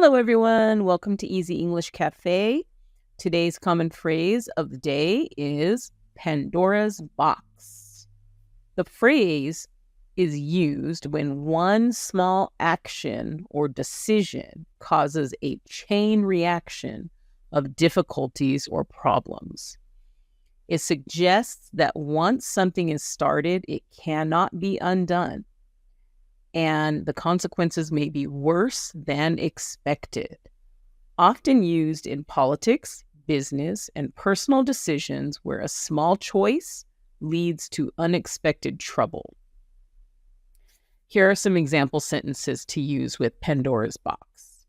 Hello, everyone. Welcome to Easy English Cafe. Today's common phrase of the day is Pandora's box. The phrase is used when one small action or decision causes a chain reaction of difficulties or problems. It suggests that once something is started, it cannot be undone, and the consequences may be worse than expected. Often used in politics, business, and personal decisions where a small choice leads to unexpected trouble. Here are some example sentences to use with Pandora's box.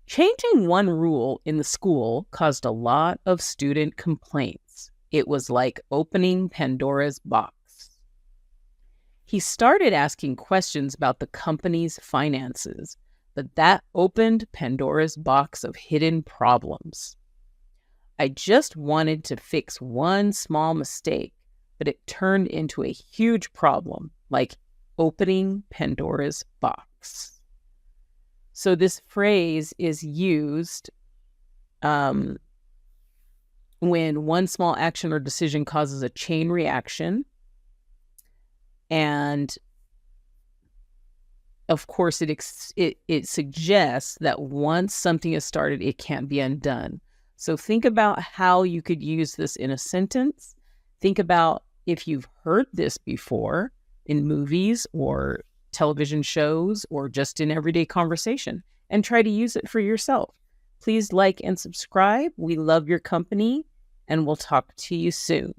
Changing one rule in the school caused a lot of student complaints. It was like opening Pandora's box. He started asking questions about the company's finances, but that opened Pandora's box of hidden problems. I just wanted to fix one small mistake, but it turned into a huge problem, like opening Pandora's box. So this phrase is used when one small action or decision causes a chain reaction. And of course, it suggests that once something is started, it can't be undone. So think about how you could use this in a sentence. Think about if you've heard this before in movies or television shows or just in everyday conversation, and try to use it for yourself. Please like and subscribe. We love your company, and we'll talk to you soon.